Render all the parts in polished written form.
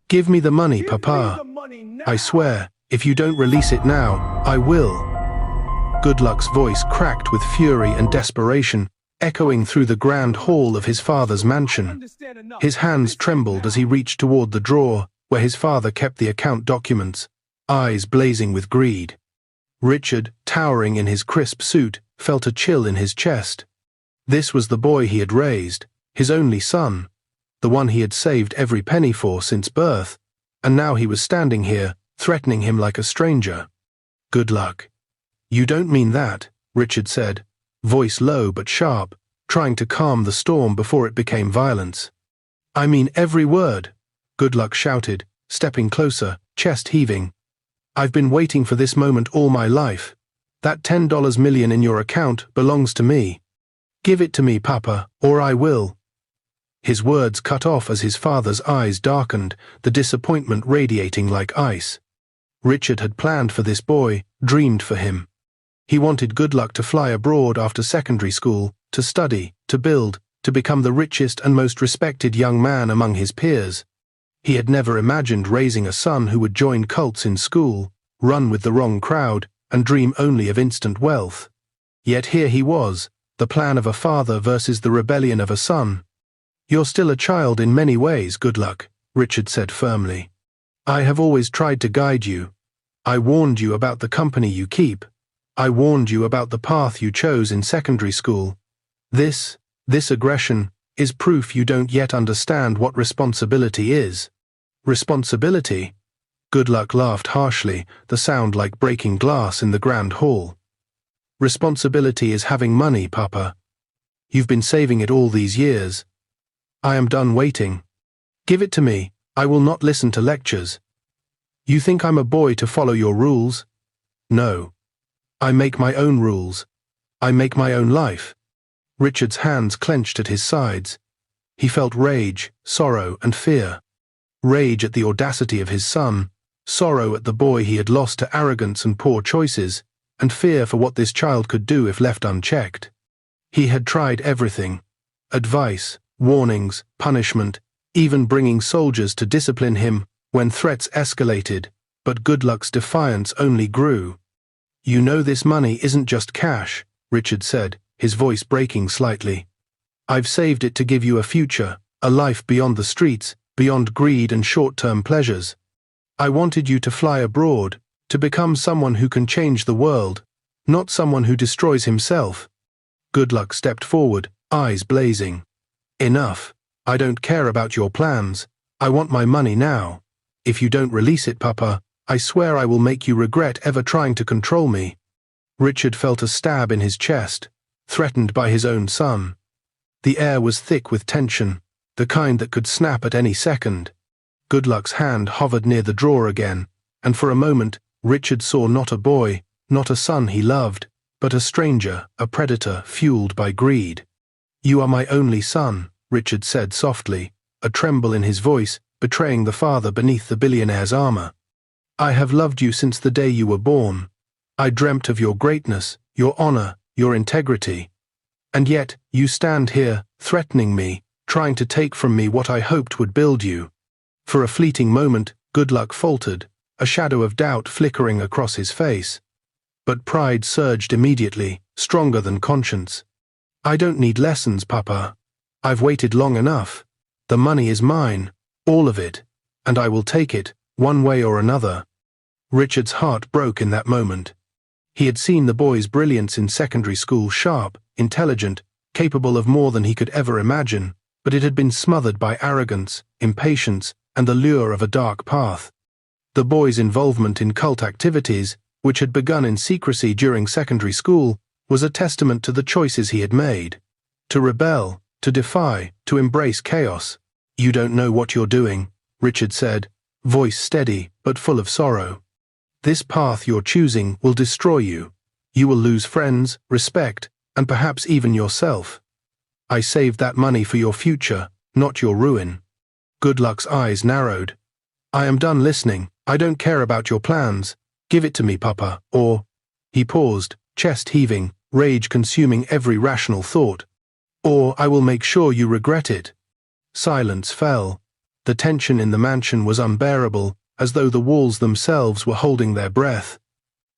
Give me the money, Papa. I swear, if you don't release it now, I will. Goodluck's voice cracked with fury and desperation, echoing through the grand hall of his father's mansion. His hands trembled as he reached toward the drawer where his father kept the account documents, eyes blazing with greed. Richard, towering in his crisp suit, felt a chill in his chest. This was the boy he had raised, his only son, the one he had saved every penny for since birth, and now he was standing here, threatening him like a stranger. Goodluck. You don't mean that, Richard said, voice low but sharp, trying to calm the storm before it became violence. I mean every word, Goodluck shouted, stepping closer, chest heaving. I've been waiting for this moment all my life. That $10 million in your account belongs to me. Give it to me, Papa, or I will. His words cut off as his father's eyes darkened, the disappointment radiating like ice. Richard had planned for this boy, dreamed for him. He wanted Goodluck to fly abroad after secondary school, to study, to build, to become the richest and most respected young man among his peers. He had never imagined raising a son who would join cults in school, run with the wrong crowd, and dream only of instant wealth. Yet here he was, the plan of a father versus the rebellion of a son. You're still a child in many ways, Goodluck, Richard said firmly. I have always tried to guide you. I warned you about the company you keep. I warned you about the path you chose in secondary school. This aggression, is proof you don't yet understand what responsibility is. Responsibility? Goodluck laughed harshly, the sound like breaking glass in the grand hall. Responsibility is having money, Papa. You've been saving it all these years. I am done waiting. Give it to me, I will not listen to lectures. You think I'm a boy to follow your rules? No. I make my own rules. I make my own life. Richard's hands clenched at his sides. He felt rage, sorrow, and fear. Rage at the audacity of his son, sorrow at the boy he had lost to arrogance and poor choices, and fear for what this child could do if left unchecked. He had tried everything: advice, warnings, punishment, even bringing soldiers to discipline him when threats escalated, but Goodluck's defiance only grew. You know this money isn't just cash, Richard said, his voice breaking slightly. I've saved it to give you a future, a life beyond the streets, beyond greed and short-term pleasures. I wanted you to fly abroad, to become someone who can change the world, not someone who destroys himself. Goodluck stepped forward, eyes blazing. Enough. I don't care about your plans. I want my money now. If you don't release it, Papa, I swear I will make you regret ever trying to control me. Richard felt a stab in his chest, threatened by his own son. The air was thick with tension, the kind that could snap at any second. Goodluck's hand hovered near the drawer again, and for a moment, Richard saw not a boy, not a son he loved, but a stranger, a predator fueled by greed. You are my only son, Richard said softly, a tremble in his voice betraying the father beneath the billionaire's armor. I have loved you since the day you were born. I dreamt of your greatness, your honor, your integrity. And yet, you stand here, threatening me, trying to take from me what I hoped would build you. For a fleeting moment, Goodluck faltered, a shadow of doubt flickering across his face. But pride surged immediately, stronger than conscience. I don't need lessons, Papa. I've waited long enough. The money is mine, all of it, and I will take it, one way or another. Richard's heart broke in that moment. He had seen the boy's brilliance in secondary school, sharp, intelligent, capable of more than he could ever imagine, but it had been smothered by arrogance, impatience, and the lure of a dark path. The boy's involvement in cult activities, which had begun in secrecy during secondary school, was a testament to the choices he had made. To rebel, to defy, to embrace chaos. You don't know what you're doing, Richard said, voice steady but full of sorrow. This path you're choosing will destroy you. You will lose friends, respect, and perhaps even yourself. I saved that money for your future, not your ruin. Goodluck's eyes narrowed. I am done listening. I don't care about your plans. Give it to me, Papa, or... He paused, chest heaving, rage consuming every rational thought. Or I will make sure you regret it. Silence fell. The tension in the mansion was unbearable, as though the walls themselves were holding their breath.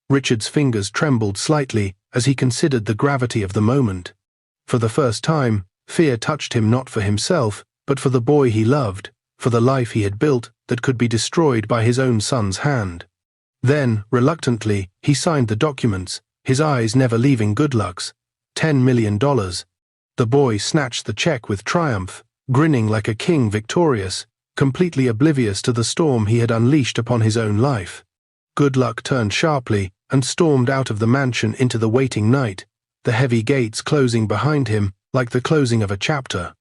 Richard's fingers trembled slightly as he considered the gravity of the moment. For the first time, fear touched him, not for himself, but for the boy he loved, for the life he had built that could be destroyed by his own son's hand. Then, reluctantly, he signed the documents, his eyes never leaving Goodluck's. $10 million. The boy snatched the check with triumph, grinning like a king victorious, completely oblivious to the storm he had unleashed upon his own life. Goodluck turned sharply and stormed out of the mansion into the waiting night, the heavy gates closing behind him like the closing of a chapter.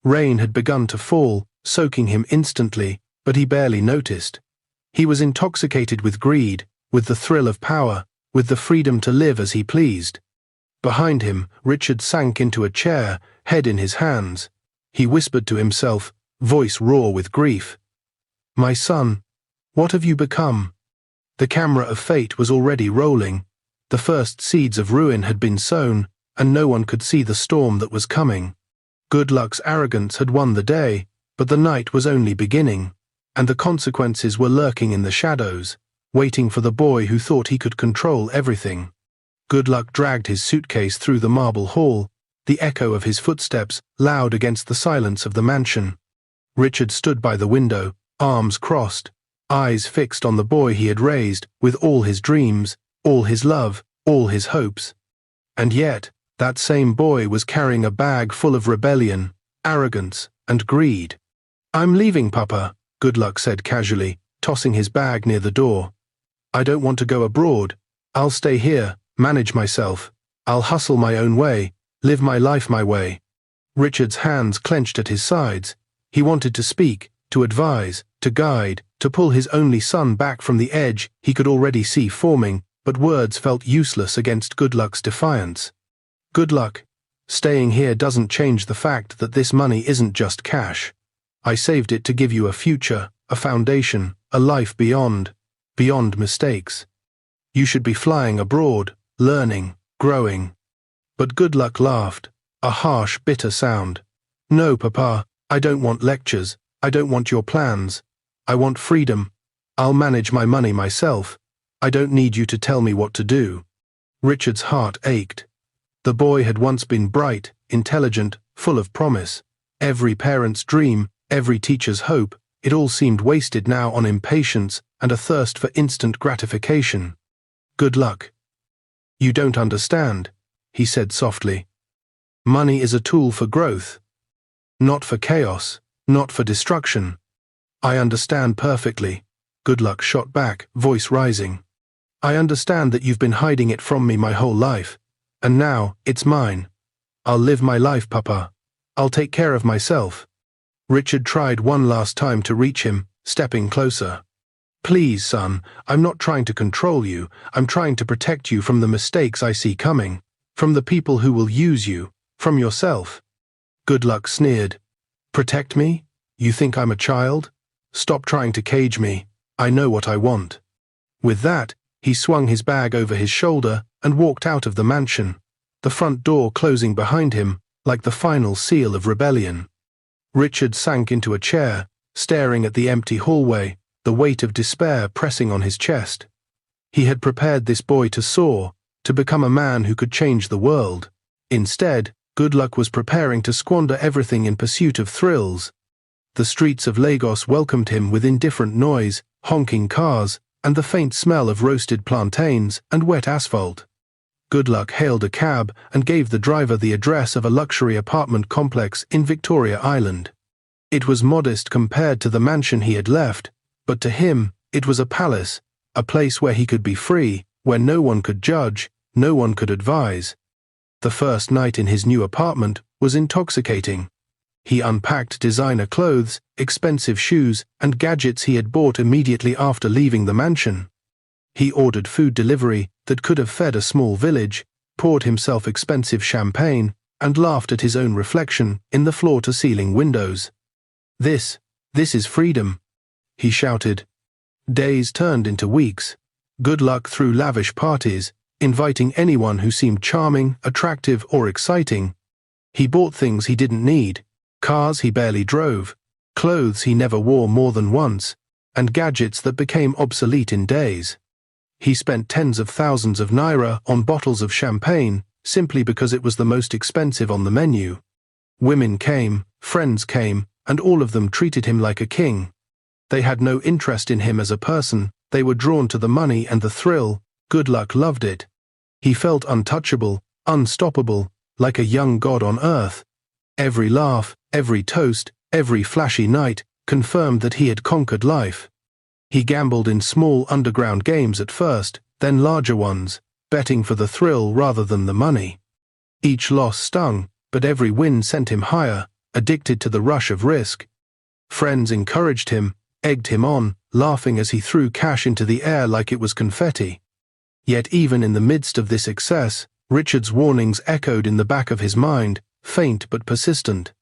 Rain had begun to fall, soaking him instantly, but he barely noticed. He was intoxicated with greed, with the thrill of power, with the freedom to live as he pleased. Behind him, Richard sank into a chair, head in his hands. He whispered to himself, voice raw with grief. "My son, what have you become?" The camera of fate was already rolling. The first seeds of ruin had been sown, and no one could see the storm that was coming. Goodluck's arrogance had won the day, but the night was only beginning, and the consequences were lurking in the shadows, waiting for the boy who thought he could control everything. Goodluck dragged his suitcase through the marble hall, the echo of his footsteps loud against the silence of the mansion. Richard stood by the window, arms crossed, eyes fixed on the boy he had raised with all his dreams, all his love, all his hopes. And yet, that same boy was carrying a bag full of rebellion, arrogance, and greed. "I'm leaving, Papa," Goodluck said casually, tossing his bag near the door. "I don't want to go abroad. I'll stay here, manage myself. I'll hustle my own way, live my life my way." Richard's hands clenched at his sides. He wanted to speak, to advise, to guide, to pull his only son back from the edge he could already see forming, but words felt useless against Goodluck's defiance. "Goodluck, staying here doesn't change the fact that this money isn't just cash. I saved it to give you a future, a foundation, a life beyond mistakes. You should be flying abroad, learning, growing." But Goodluck laughed, a harsh, bitter sound. "No, Papa, I don't want lectures. I don't want your plans. I want freedom. I'll manage my money myself. I don't need you to tell me what to do." Richard's heart ached. The boy had once been bright, intelligent, full of promise. Every parent's dream, every teacher's hope, it all seemed wasted now on impatience and a thirst for instant gratification. "Goodluck, you don't understand," he said softly. "Money is a tool for growth, not for chaos, not for destruction." "I understand perfectly," Goodluck shot back, voice rising. "I understand that you've been hiding it from me my whole life, and now it's mine. I'll live my life, Papa. I'll take care of myself." Richard tried one last time to reach him, stepping closer. "Please, son, I'm not trying to control you. I'm trying to protect you from the mistakes I see coming, from the people who will use you, from yourself." Goodluck sneered. "Protect me? You think I'm a child? Stop trying to cage me. I know what I want." With that, he swung his bag over his shoulder and walked out of the mansion, the front door closing behind him like the final seal of rebellion. Richard sank into a chair, staring at the empty hallway, the weight of despair pressing on his chest. He had prepared this boy to soar, to become a man who could change the world. Instead, Goodluck was preparing to squander everything in pursuit of thrills. The streets of Lagos welcomed him with indifferent noise, honking cars, and the faint smell of roasted plantains and wet asphalt. Goodluck hailed a cab and gave the driver the address of a luxury apartment complex in Victoria Island. It was modest compared to the mansion he had left, but to him, it was a palace, a place where he could be free, where no one could judge, no one could advise. The first night in his new apartment was intoxicating. He unpacked designer clothes, expensive shoes, and gadgets he had bought immediately after leaving the mansion. He ordered food delivery that could have fed a small village, poured himself expensive champagne, and laughed at his own reflection in the floor-to-ceiling windows. This is freedom," he shouted. Days turned into weeks. Goodluck threw lavish parties, inviting anyone who seemed charming, attractive, or exciting. He bought things he didn't need, cars he barely drove, clothes he never wore more than once, and gadgets that became obsolete in days. He spent tens of thousands of naira on bottles of champagne simply because it was the most expensive on the menu. Women came, friends came, and all of them treated him like a king. They had no interest in him as a person, they were drawn to the money and the thrill. Goodluck loved it. He felt untouchable, unstoppable, like a young god on earth. Every laugh, every toast, every flashy night confirmed that he had conquered life. He gambled in small underground games at first, then larger ones, betting for the thrill rather than the money. Each loss stung, but every win sent him higher, addicted to the rush of risk. Friends encouraged him, egged him on, laughing as he threw cash into the air like it was confetti. Yet even in the midst of this excess, Richard's warnings echoed in the back of his mind, faint but persistent.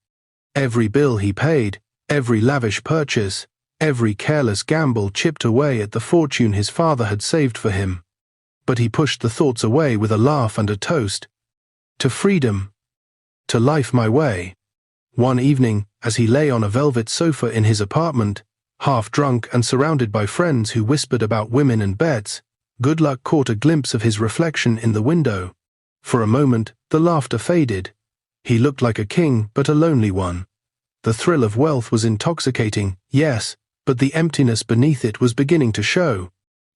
Every bill he paid, every lavish purchase, every careless gamble chipped away at the fortune his father had saved for him. But he pushed the thoughts away with a laugh and a toast. To freedom. To life my way. One evening, as he lay on a velvet sofa in his apartment, half drunk and surrounded by friends who whispered about women and bets, Goodluck caught a glimpse of his reflection in the window. For a moment, the laughter faded. He looked like a king, but a lonely one. The thrill of wealth was intoxicating, yes, but the emptiness beneath it was beginning to show.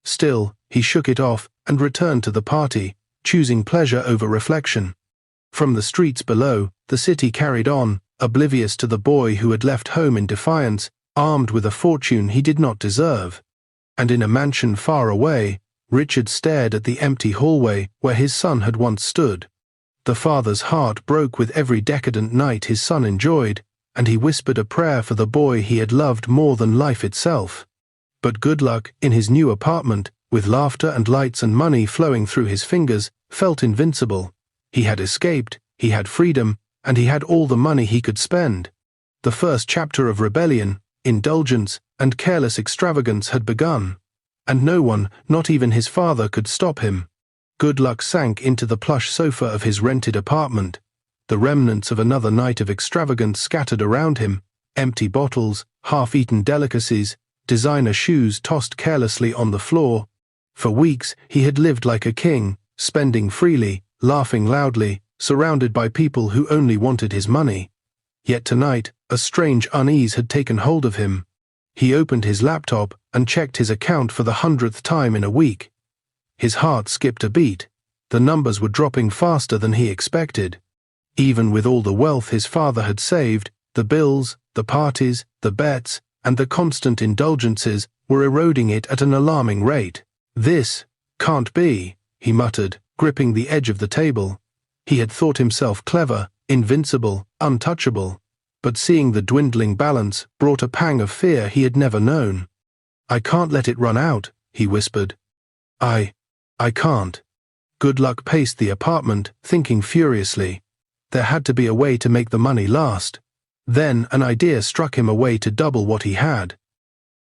Still, he shook it off and returned to the party, choosing pleasure over reflection. From the streets below, the city carried on, oblivious to the boy who had left home in defiance, armed with a fortune he did not deserve. And in a mansion far away, Richard stared at the empty hallway where his son had once stood. The father's heart broke with every decadent night his son enjoyed, and he whispered a prayer for the boy he had loved more than life itself. But Goodluck, in his new apartment, with laughter and lights and money flowing through his fingers, felt invincible. He had escaped, he had freedom, and he had all the money he could spend. The first chapter of rebellion, indulgence, and careless extravagance had begun. And no one, not even his father, could stop him. Goodluck sank into the plush sofa of his rented apartment. The remnants of another night of extravagance scattered around him, empty bottles, half-eaten delicacies, designer shoes tossed carelessly on the floor. For weeks he had lived like a king, spending freely, laughing loudly, surrounded by people who only wanted his money. Yet tonight, a strange unease had taken hold of him. He opened his laptop and checked his account for the 100th time in a week. His heart skipped a beat. The numbers were dropping faster than he expected. Even with all the wealth his father had saved, the bills, the parties, the bets, and the constant indulgences were eroding it at an alarming rate. "This can't be," he muttered, gripping the edge of the table. He had thought himself clever, invincible, untouchable. But seeing the dwindling balance brought a pang of fear he had never known. "I can't let it run out," he whispered. I can't." Goodluck paced the apartment, thinking furiously. There had to be a way to make the money last. Then an idea struck him, a way to double what he had.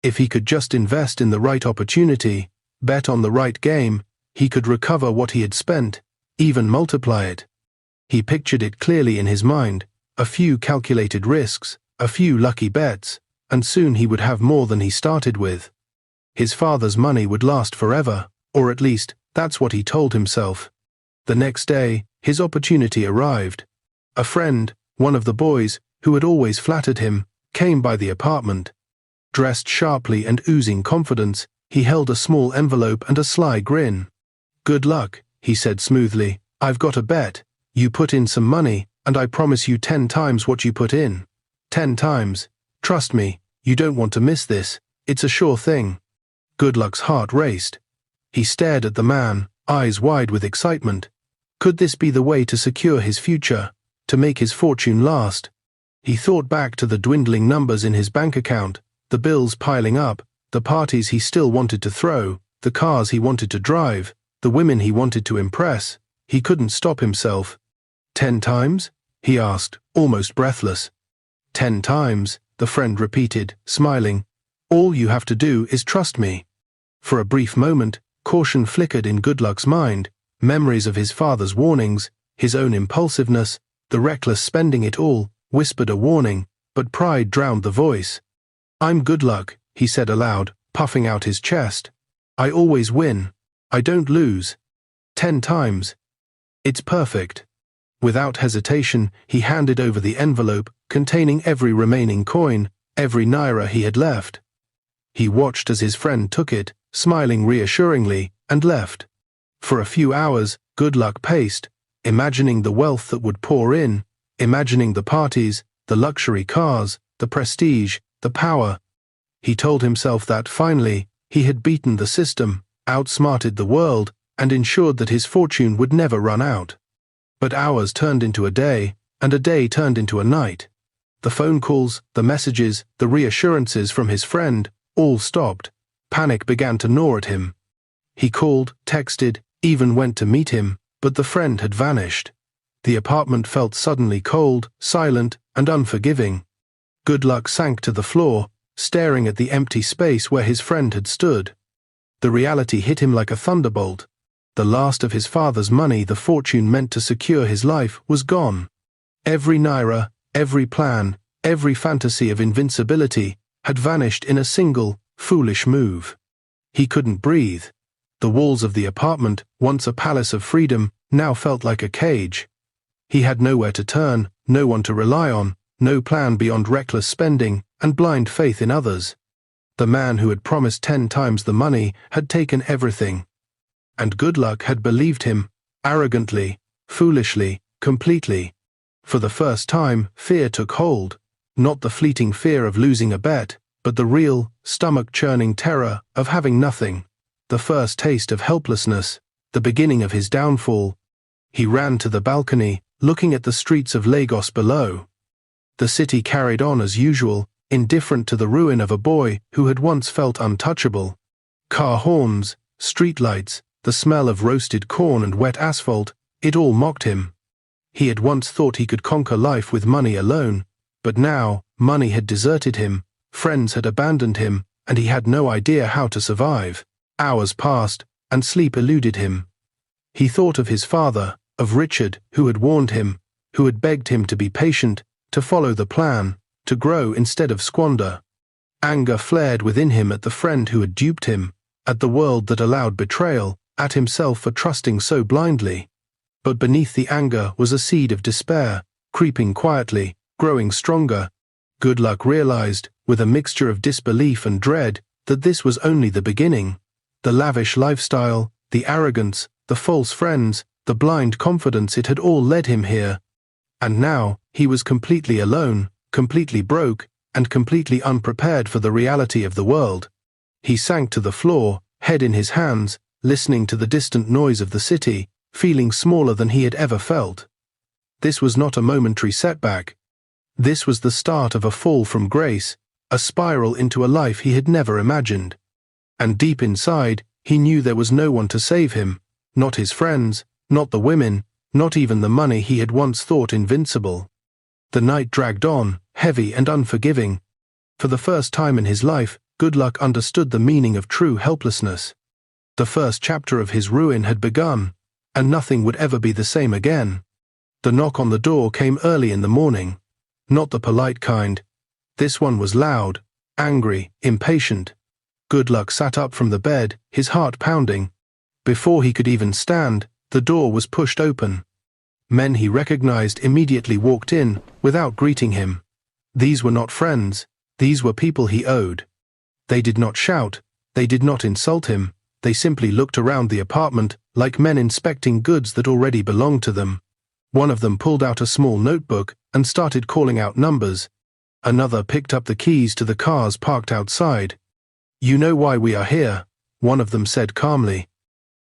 If he could just invest in the right opportunity, bet on the right game, he could recover what he had spent, even multiply it. He pictured it clearly in his mind. A few calculated risks, a few lucky bets, and soon he would have more than he started with. His father's money would last forever, or at least, that's what he told himself. The next day, his opportunity arrived. A friend, one of the boys, who had always flattered him, came by the apartment. Dressed sharply and oozing confidence, he held a small envelope and a sly grin. "Good luck," he said smoothly. "I've got a bet. You put in some money, and I promise you 10 times what you put in. 10 times. Trust me, you don't want to miss this. It's a sure thing." Goodluck's heart raced. He stared at the man, eyes wide with excitement. Could this be the way to secure his future, to make his fortune last? He thought back to the dwindling numbers in his bank account, the bills piling up, the parties he still wanted to throw, the cars he wanted to drive, the women he wanted to impress. He couldn't stop himself. 10 times? He asked, almost breathless. 10 times, the friend repeated, smiling. "All you have to do is trust me." For a brief moment, caution flickered in Goodluck's mind, memories of his father's warnings, his own impulsiveness, the reckless spending it all, whispered a warning, but pride drowned the voice. "I'm Goodluck," he said aloud, puffing out his chest. "I always win. I don't lose. 10 times. It's perfect." Without hesitation, he handed over the envelope containing every remaining coin, every naira he had left. He watched as his friend took it, smiling reassuringly, and left. For a few hours, Goodluck paced, imagining the wealth that would pour in, imagining the parties, the luxury cars, the prestige, the power. He told himself that, finally, he had beaten the system, outsmarted the world, and ensured that his fortune would never run out. But hours turned into a day, and a day turned into a night. The phone calls, the messages, the reassurances from his friend, all stopped. Panic began to gnaw at him. He called, texted, even went to meet him, but the friend had vanished. The apartment felt suddenly cold, silent, and unforgiving. Goodluck sank to the floor, staring at the empty space where his friend had stood. The reality hit him like a thunderbolt. The last of his father's money, the fortune meant to secure his life, was gone. Every naira, every plan, every fantasy of invincibility had vanished in a single, foolish move. He couldn't breathe. The walls of the apartment, once a palace of freedom, now felt like a cage. He had nowhere to turn, no one to rely on, no plan beyond reckless spending and blind faith in others. The man who had promised 10 times the money had taken everything. And Goodluck had believed him, arrogantly, foolishly, completely. For the first time, fear took hold, not the fleeting fear of losing a bet, but the real, stomach-churning terror of having nothing. The first taste of helplessness, the beginning of his downfall. He ran to the balcony, looking at the streets of Lagos below. The city carried on as usual, indifferent to the ruin of a boy who had once felt untouchable. Car horns, streetlights, the smell of roasted corn and wet asphalt, it all mocked him. He had once thought he could conquer life with money alone, but now, money had deserted him, friends had abandoned him, and he had no idea how to survive. Hours passed, and sleep eluded him. He thought of his father, of Richard, who had warned him, who had begged him to be patient, to follow the plan, to grow instead of squander. Anger flared within him at the friend who had duped him, at the world that allowed betrayal, at himself for trusting so blindly. But beneath the anger was a seed of despair, creeping quietly, growing stronger. Goodluck realized, with a mixture of disbelief and dread, that this was only the beginning. The lavish lifestyle, the arrogance, the false friends, the blind confidence, it had all led him here. And now, he was completely alone, completely broke, and completely unprepared for the reality of the world. He sank to the floor, head in his hands, listening to the distant noise of the city, feeling smaller than he had ever felt. This was not a momentary setback. This was the start of a fall from grace, a spiral into a life he had never imagined. And deep inside, he knew there was no one to save him, not his friends, not the women, not even the money he had once thought invincible. The night dragged on, heavy and unforgiving. For the first time in his life, Goodluck understood the meaning of true helplessness. The first chapter of his ruin had begun, and nothing would ever be the same again. The knock on the door came early in the morning. Not the polite kind. This one was loud, angry, impatient. Goodluck sat up from the bed, his heart pounding. Before he could even stand, the door was pushed open. Men he recognized immediately walked in, without greeting him. These were not friends, these were people he owed. They did not shout, they did not insult him. They simply looked around the apartment, like men inspecting goods that already belonged to them. One of them pulled out a small notebook and started calling out numbers. Another picked up the keys to the cars parked outside. "You know why we are here," one of them said calmly.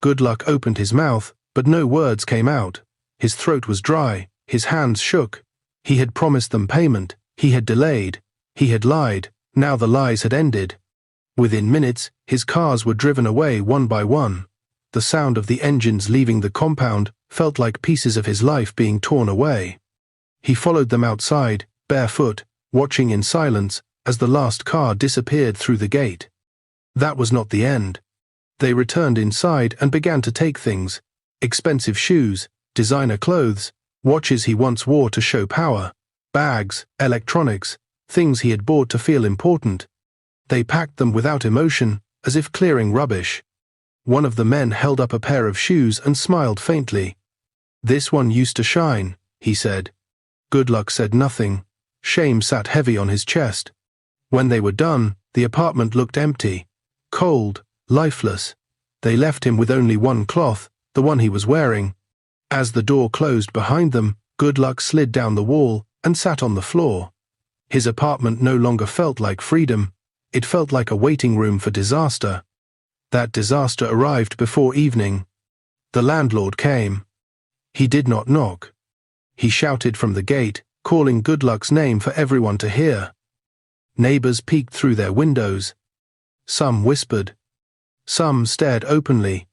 Goodluck opened his mouth, but no words came out. His throat was dry, his hands shook. He had promised them payment, he had delayed, he had lied, now the lies had ended. Within minutes, his cars were driven away one by one. The sound of the engines leaving the compound felt like pieces of his life being torn away. He followed them outside, barefoot, watching in silence as the last car disappeared through the gate. That was not the end. They returned inside and began to take things: expensive shoes, designer clothes, watches he once wore to show power, bags, electronics, things he had bought to feel important. They packed them without emotion, as if clearing rubbish. One of the men held up a pair of shoes and smiled faintly. "This one used to shine," he said. Goodluck said nothing. Shame sat heavy on his chest. When they were done, the apartment looked empty, cold, lifeless. They left him with only one cloth, the one he was wearing. As the door closed behind them, Goodluck slid down the wall and sat on the floor. His apartment no longer felt like freedom. It felt like a waiting room for disaster. That disaster arrived before evening. The landlord came. He did not knock. He shouted from the gate, calling Goodluck's name for everyone to hear. Neighbors peeked through their windows. Some whispered. Some stared openly.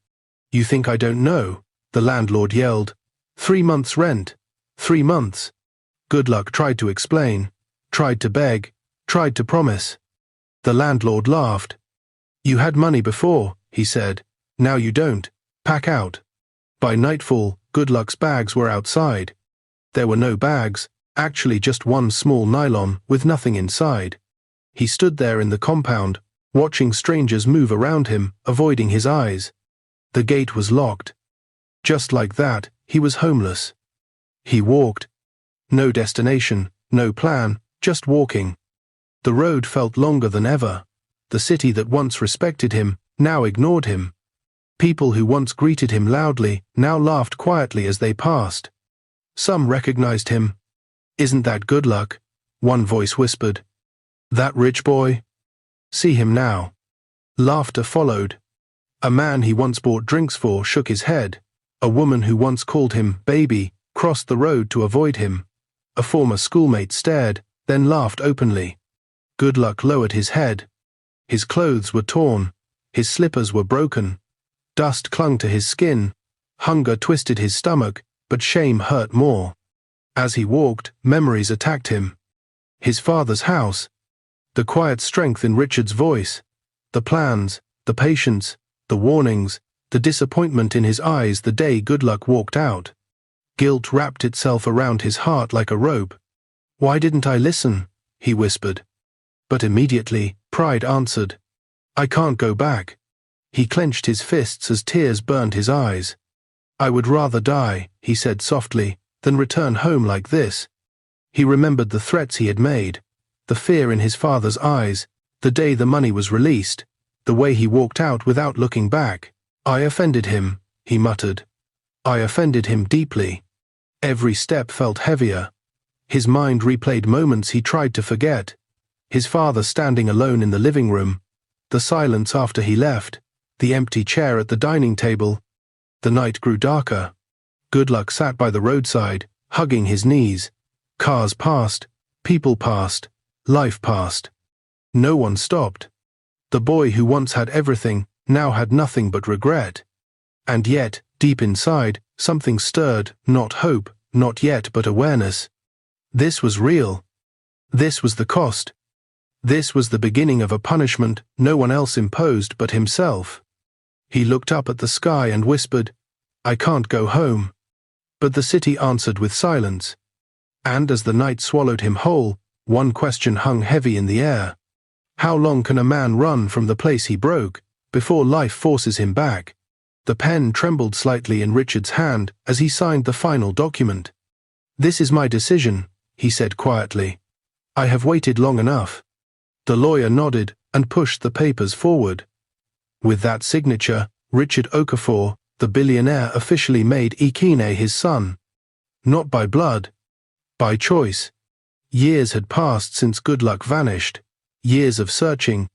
"You think I don't know?" the landlord yelled. 3 months' rent. 3 months. Goodluck tried to explain, tried to beg, tried to promise. The landlord laughed. "You had money before," he said. "Now you don't. Pack out." By nightfall, Goodluck's bags were outside. There were no bags, actually just one small nylon with nothing inside. He stood there in the compound, watching strangers move around him, avoiding his eyes. The gate was locked. Just like that, he was homeless. He walked. No destination, no plan, just walking. The road felt longer than ever. The city that once respected him, now ignored him. People who once greeted him loudly, now laughed quietly as they passed. Some recognized him. "Isn't that Goodluck?" one voice whispered. "That rich boy? See him now." Laughter followed. A man he once bought drinks for shook his head. A woman who once called him baby crossed the road to avoid him. A former schoolmate stared, then laughed openly. Goodluck lowered his head. His clothes were torn. His slippers were broken. Dust clung to his skin. Hunger twisted his stomach, but shame hurt more. As he walked, memories attacked him. His father's house. The quiet strength in Richard's voice. The plans, the patience, the warnings, the disappointment in his eyes the day Goodluck walked out. Guilt wrapped itself around his heart like a rope. "Why didn't I listen?" he whispered. But immediately, pride answered. "I can't go back." He clenched his fists as tears burned his eyes. "I would rather die," he said softly, "than return home like this." He remembered the threats he had made, the fear in his father's eyes, the day the money was released, the way he walked out without looking back. "I offended him," he muttered. "I offended him deeply." Every step felt heavier. His mind replayed moments he tried to forget. His father standing alone in the living room, the silence after he left, the empty chair at the dining table. The night grew darker. Goodluck sat by the roadside, hugging his knees. Cars passed, people passed, life passed. No one stopped. The boy who once had everything now had nothing but regret. And yet, deep inside, something stirred, not hope, not yet but awareness. This was real. This was the cost. This was the beginning of a punishment no one else imposed but himself. He looked up at the sky and whispered, "I can't go home." But the city answered with silence. And as the night swallowed him whole, one question hung heavy in the air. How long can a man run from the place he broke, before life forces him back? The pen trembled slightly in Richard's hand as he signed the final document. "This is my decision," he said quietly. "I have waited long enough." The lawyer nodded and pushed the papers forward. With that signature, Richard Okafor, the billionaire, officially made Ikine his son. Not by blood, by choice. Years had passed since Goodluck vanished. Years of searching.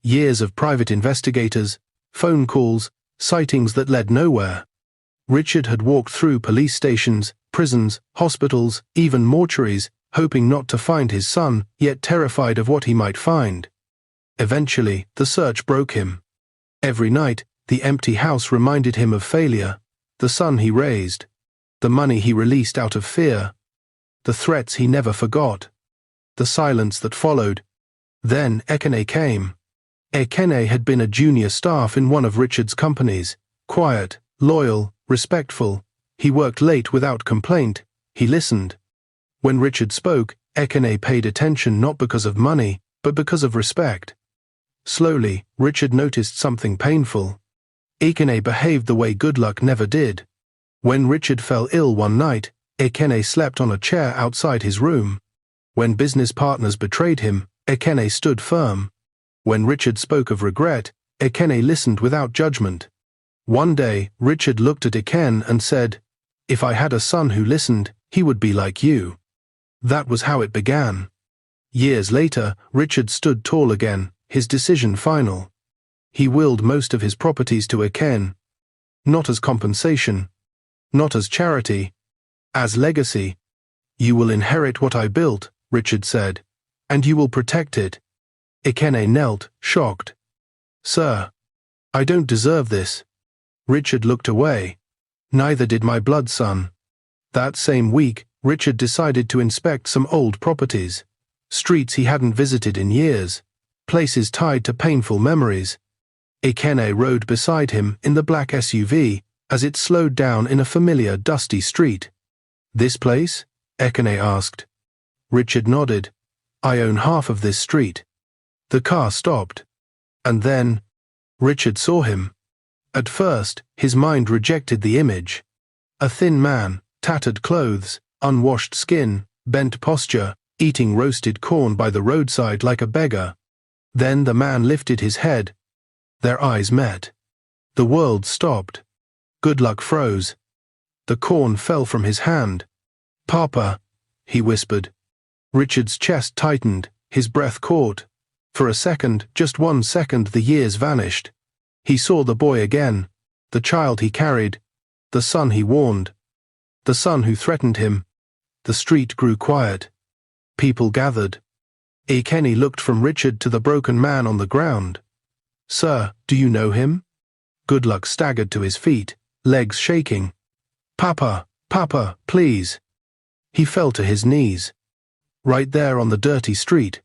Years of private investigators, phone calls, sightings that led nowhere. Richard had walked through police stations, prisons, hospitals, even mortuaries, hoping not to find his son, yet terrified of what he might find. Eventually, the search broke him. Every night, the empty house reminded him of failure, the son he raised, the money he released out of fear, the threats he never forgot, the silence that followed. Then Ekene came. Ekene had been a junior staff in one of Richard's companies, quiet, loyal, respectful. He worked late without complaint. He listened. When Richard spoke, Ekene paid attention not because of money, but because of respect. Slowly, Richard noticed something painful. Ekene behaved the way Goodluck never did. When Richard fell ill one night, Ekene slept on a chair outside his room. When business partners betrayed him, Ekene stood firm. When Richard spoke of regret, Ekene listened without judgment. One day, Richard looked at Ekene and said, "If I had a son who listened, he would be like you." That was how it began. Years later, Richard stood tall again, his decision final. He willed most of his properties to Ekene. Not as compensation. Not as charity. As legacy. "You will inherit what I built," Richard said, "and you will protect it." Ekene knelt, shocked. "Sir, I don't deserve this." Richard looked away. "Neither did my blood son." That same week, Richard decided to inspect some old properties. Streets he hadn't visited in years. Places tied to painful memories. Ekene rode beside him in the black SUV as it slowed down in a familiar dusty street. "This place?" Ekene asked. Richard nodded. "I own half of this street." The car stopped. And then, Richard saw him. At first, his mind rejected the image. A thin man, tattered clothes, unwashed skin, bent posture, eating roasted corn by the roadside like a beggar. Then the man lifted his head. Their eyes met. The world stopped. Goodluck froze. The corn fell from his hand. "Papa," he whispered. Richard's chest tightened, his breath caught. For a second, just 1 second, the years vanished. He saw the boy again, the child he carried, the son he warned, the son who threatened him. The street grew quiet. People gathered. Ekene looked from Richard to the broken man on the ground. "Sir, do you know him?" Goodluck staggered to his feet, legs shaking. "Papa, Papa, please." He fell to his knees. Right there on the dirty street.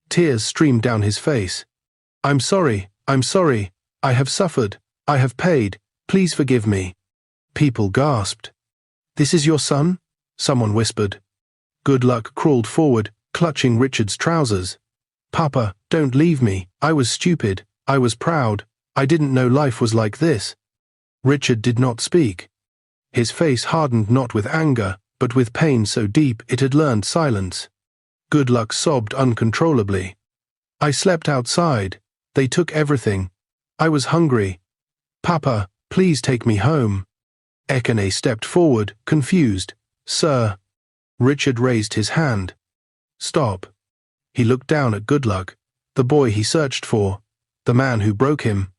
Tears streamed down his face. I'm sorry, I have suffered, I have paid, please forgive me." People gasped. "This is your son?" someone whispered. Goodluck crawled forward, clutching Richard's trousers. "Papa, don't leave me, I was stupid, I was proud, I didn't know life was like this." Richard did not speak. His face hardened not with anger, but with pain so deep it had learned silence. Goodluck sobbed uncontrollably. "I slept outside. They took everything. I was hungry. Papa, please take me home." Ekene stepped forward, confused. "Sir." Richard raised his hand. "Stop." He looked down at Goodluck, the boy he searched for, the man who broke him.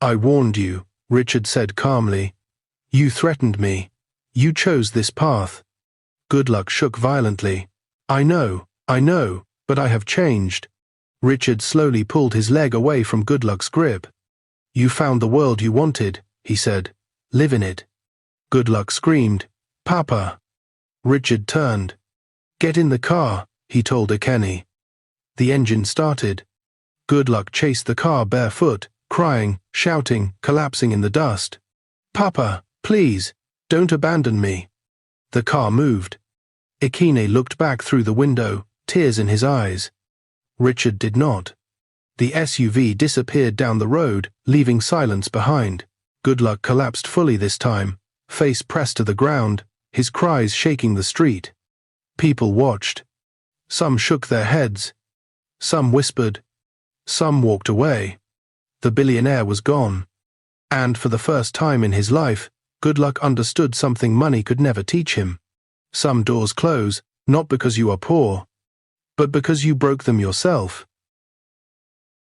"I warned you," Richard said calmly. "You threatened me. You chose this path." Goodluck shook violently. I know, but I have changed." Richard slowly pulled his leg away from Goodluck's grip. "You found the world you wanted," he said. "Live in it." Goodluck screamed, "Papa!" Richard turned. "Get in the car," he told Ekene. The engine started. Goodluck chased the car barefoot, crying, shouting, collapsing in the dust. "Papa, please, don't abandon me." The car moved. Ekene looked back through the window, tears in his eyes. Richard did not. The SUV disappeared down the road, leaving silence behind. Goodluck collapsed fully this time, face pressed to the ground, his cries shaking the street. People watched. Some shook their heads. Some whispered. Some walked away. The billionaire was gone. And for the first time in his life, Goodluck understood something money could never teach him. Some doors close, not because you are poor, but because you broke them yourself.